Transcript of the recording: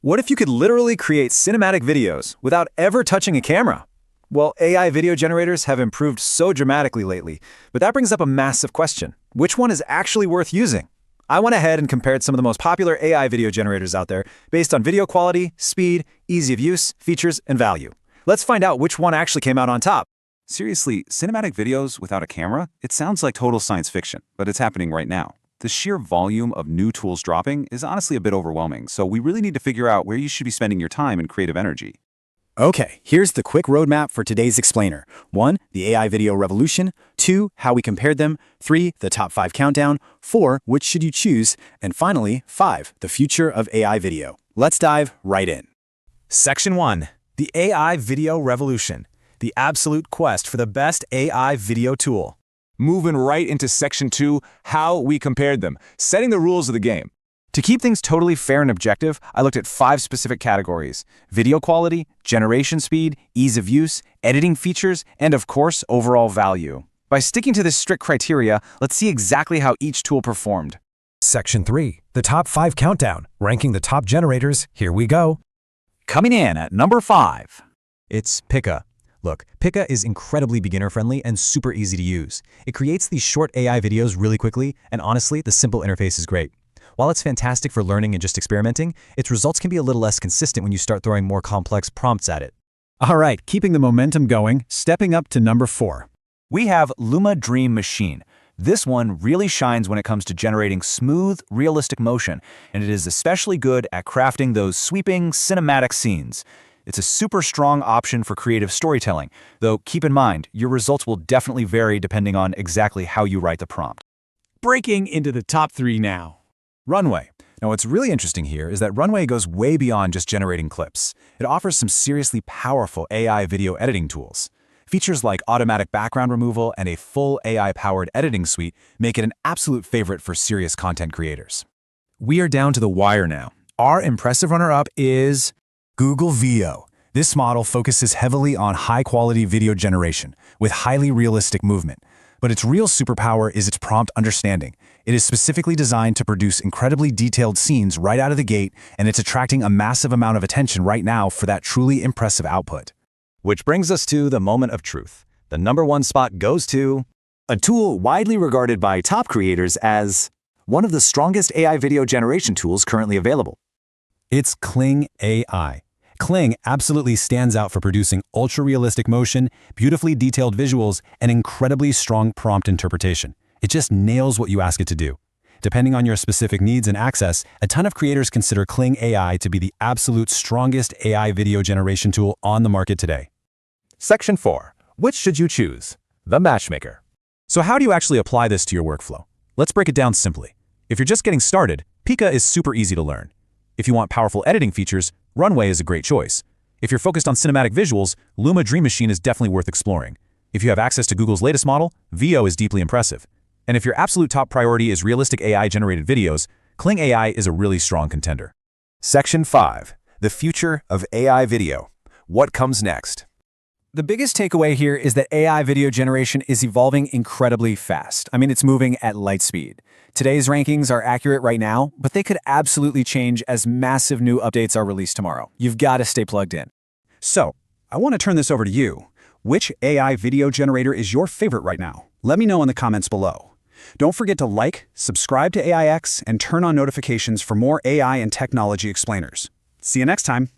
What if you could literally create cinematic videos without ever touching a camera? Well, AI video generators have improved so dramatically lately, but that brings up a massive question. Which one is actually worth using? I went ahead and compared some of the most popular AI video generators out there based on video quality, speed, ease of use, features, and value. Let's find out which one actually came out on top. Seriously, cinematic videos without a camera? It sounds like total science fiction, but it's happening right now. The sheer volume of new tools dropping is honestly a bit overwhelming, so we really need to figure out where you should be spending your time and creative energy. Okay, here's the quick roadmap for today's explainer. 1. The AI video revolution. 2. How we compared them. 3. The top 5 countdown. 4. Which should you choose? And finally, 5. The future of AI video. Let's dive right in. Section 1. The AI video revolution. The absolute quest for the best AI video tool. Moving right into Section 2, how we compared them, setting the rules of the game. To keep things totally fair and objective, I looked at 5 specific categories: video quality, generation speed, ease of use, editing features, and of course, overall value. By sticking to this strict criteria, let's see exactly how each tool performed. Section 3. The top 5 countdown. Ranking the top generators. Here we go. Coming in at number 5. It's Pika. Look, Pika is incredibly beginner-friendly and super easy to use. It creates these short AI videos really quickly, and honestly, the simple interface is great. While it's fantastic for learning and just experimenting, its results can be a little less consistent when you start throwing more complex prompts at it. All right, keeping the momentum going, stepping up to number 4. We have Luma Dream Machine. This one really shines when it comes to generating smooth, realistic motion, and it is especially good at crafting those sweeping, cinematic scenes. It's a super strong option for creative storytelling, though keep in mind, your results will definitely vary depending on exactly how you write the prompt. Breaking into the top 3 now. Runway. Now what's really interesting here is that Runway goes way beyond just generating clips. It offers some seriously powerful AI video editing tools. Features like automatic background removal and a full AI-powered editing suite make it an absolute favorite for serious content creators. We are down to the wire now. Our impressive runner-up is Google Veo. This model focuses heavily on high-quality video generation with highly realistic movement. But its real superpower is its prompt understanding. It is specifically designed to produce incredibly detailed scenes right out of the gate, and it's attracting a massive amount of attention right now for that truly impressive output. Which brings us to the moment of truth. The number 1 spot goes to A tool widely regarded by top creators as one of the strongest AI video generation tools currently available. It's Kling AI. Kling absolutely stands out for producing ultra-realistic motion, beautifully detailed visuals, and incredibly strong prompt interpretation. It just nails what you ask it to do. Depending on your specific needs and access, a ton of creators consider Kling AI to be the absolute strongest AI video generation tool on the market today. Section 4. Which should you choose? The matchmaker. So how do you actually apply this to your workflow? Let's break it down simply. If you're just getting started, Pika is super easy to learn. If you want powerful editing features, Runway is a great choice. If you're focused on cinematic visuals, Luma Dream Machine is definitely worth exploring. If you have access to Google's latest model, Veo is deeply impressive. And if your absolute top priority is realistic AI-generated videos, Kling AI is a really strong contender. Section 5. The future of AI video. What comes next? The biggest takeaway here is that AI video generation is evolving incredibly fast. It's moving at light speed. Today's rankings are accurate right now, but they could absolutely change as massive new updates are released tomorrow. You've got to stay plugged in. So, I want to turn this over to you. Which AI video generator is your favorite right now? Let me know in the comments below. Don't forget to like, subscribe to AIX, and turn on notifications for more AI and technology explainers. See you next time.